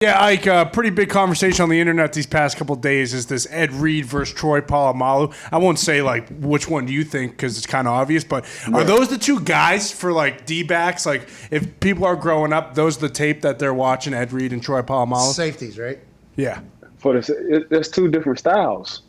Yeah, Ike, a pretty big conversation on the internet these past couple of days is this Ed Reed versus Troy Polamalu. I won't say, like, which one do you think because it's kind of obvious, but are those the two guys for, like, D-backs? Like, if people are growing up, those are the tape that they're watching, Ed Reed and Troy Polamalu? Safeties, right? Yeah. There's two different styles.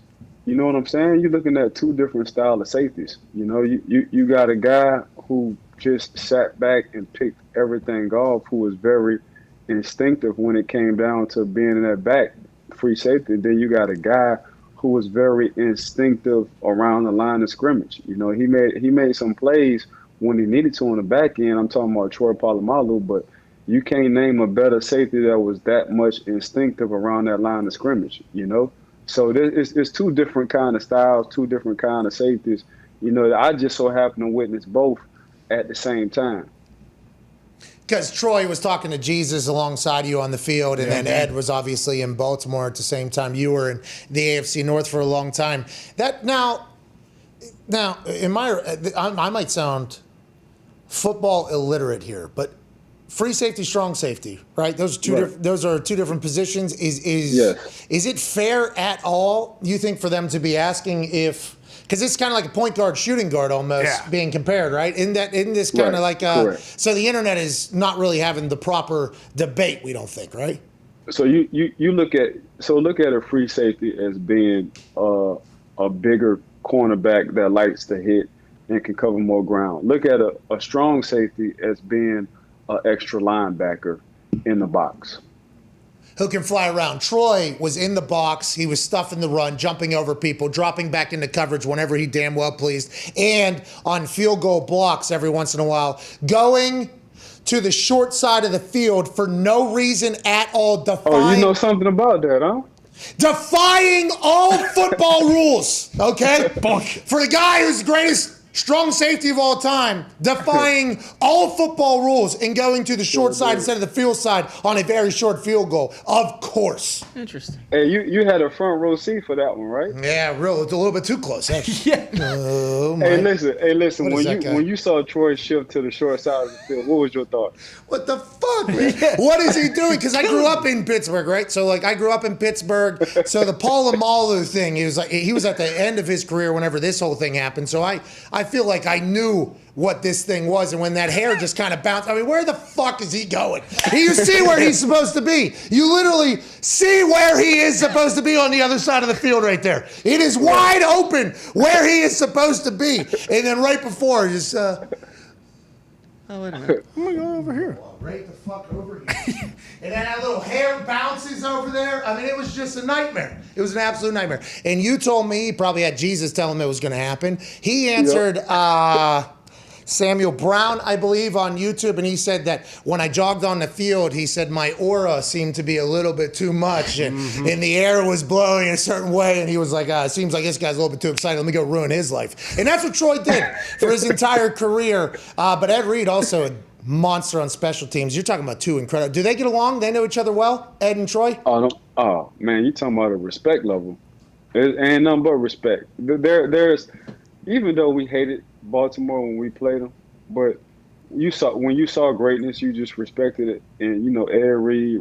You know what I'm saying? You're looking at two different styles of safeties. You know, you got a guy who just sat back and picked everything off, who was very instinctive when it came down to being in that back free safety. Then you got a guy who was very instinctive around the line of scrimmage. You know, he made some plays when he needed to on the back end. I'm talking about Troy Polamalu, but you can't name a better safety that was that much instinctive around that line of scrimmage, you know? So it's two different kind of styles, two different kind of safeties. You know, I just so happen to witness both at the same time. Because Troy was talking to Jesus alongside you on the field, and then Ed was obviously in Baltimore at the same time. You were in the AFC North for a long time. That now, I might sound football illiterate here, but free safety, strong safety, right? Those are two different positions. Is it fair at all, you think, for them to be asking if? Because it's kind of like a point guard, shooting guard almost being compared, right? Isn't this kind of like so the internet is not really having the proper debate, we don't think, right? So you look at a free safety as being a bigger cornerback that likes to hit and can cover more ground. Look at a strong safety as being an extra linebacker in the box. Who can fly around. Troy was in the box. He was stuffing the run, jumping over people, dropping back into coverage whenever he damn well pleased, and on field goal blocks every once in a while, going to the short side of the field for no reason at all. Oh, you know something about that, huh? Defying all football rules, okay? For the guy who's the greatest strong safety of all time, defying all football rules and going to the short side instead of the field side on a very short field goal. Of course. Interesting. Hey, you had a front row seat for that one, right? Yeah, it's a little bit too close, actually. Hey, listen. When you saw Troy shift to the short side of the field, what was your thought? What the fuck, man? What is he doing? Because I grew up in Pittsburgh, right? So, like, I grew up in Pittsburgh. So the Polamalu thing, he was at the end of his career whenever this whole thing happened. So I feel like I knew what this thing was, and when that hair just kind of bounced, I mean, where the fuck is he going? You see where he's supposed to be. You literally see where he is supposed to be on the other side of the field right there. It is wide open where he is supposed to be. And then right before, just... Oh, wait a minute. I'm going to go over here. Well, right the fuck over here. And then that little hair bounces over there. I mean, it was just a nightmare. It was an absolute nightmare. And you told me, you probably had Jesus tell him it was going to happen. He answered Samuel Brown, I believe, on YouTube, and he said that when I jogged on the field, he said my aura seemed to be a little bit too much, and the air was blowing a certain way, and he was like, it seems like this guy's a little bit too excited. Let me go ruin his life. And that's what Troy did for his entire career. But Ed Reed also a monster on special teams. You're talking about two incredible. Do they get along? They know each other well, Ed and Troy? Oh man, you're talking about a respect level. It ain't nothing but respect. There's even though we hated Baltimore when we played them, but when you saw greatness, you just respected it. And you know, Ed Reed,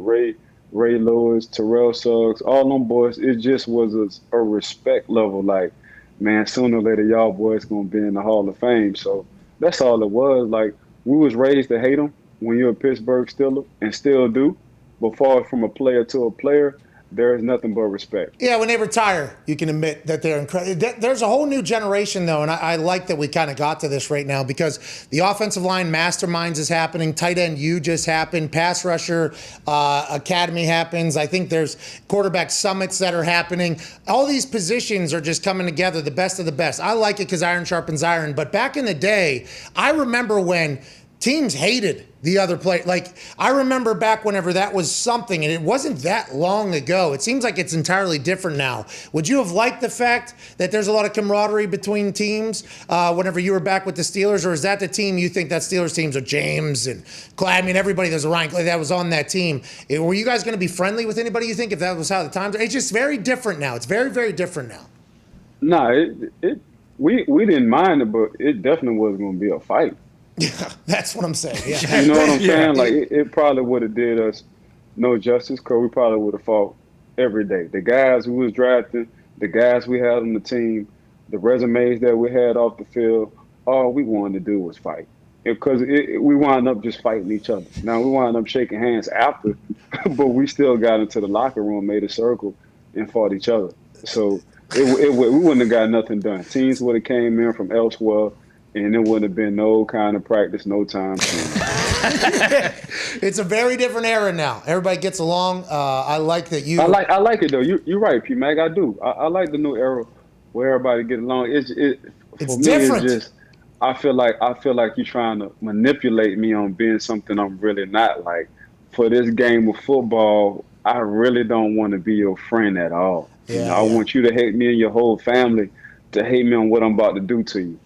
Ray Lewis, Terrell Suggs, all them boys, it just was a respect level. Like, man, sooner or later, y'all boys gonna be in the Hall of Fame. So that's all it was. Like, we was raised to hate them when you're a Pittsburgh Steeler, and still do. But far from a player to a player, there is nothing but respect. Yeah, when they retire, you can admit that they're incredible. There's a whole new generation, though, and I like that we kind of got to this right now because the offensive line masterminds is happening. Tight end U just happened. Pass rusher academy happens. I think there's quarterback summits that are happening. All these positions are just coming together, the best of the best. I like it because iron sharpens iron. But back in the day, I remember when teams hated the other player. Like, I remember back whenever that was something, and it wasn't that long ago. It seems like it's entirely different now. Would you have liked the fact that there's a lot of camaraderie between teams whenever you were back with the Steelers, or is that the team you think that Steelers teams are James and Clay? I mean, everybody, there's a Ryan Clay that was on that team. Were you guys going to be friendly with anybody, you think, if that was how the times are? It's just very different now. It's very, very different now. No, we didn't mind it, but it definitely was going to be a fight. Yeah, that's what I'm saying. Yeah. You know what I'm saying? Like, it probably would have did us no justice, because we probably would have fought every day. The guys who was drafting, the guys we had on the team, the resumes that we had off the field, all we wanted to do was fight. Because we wound up just fighting each other. Now, we wound up shaking hands after, but we still got into the locker room, made a circle, and fought each other. So we wouldn't have got nothing done. Teams would have came in from elsewhere, and there wouldn't have been no kind of practice, no time. It's a very different era now. Everybody gets along. I like that you. I like it though. You're right, P Mac. I do. I like the new era where everybody get along. It's me, different. It's just I feel like you're trying to manipulate me on being something I'm really not. Like for this game of football, I really don't want to be your friend at all. Yeah, I want you to hate me and your whole family to hate me on what I'm about to do to you.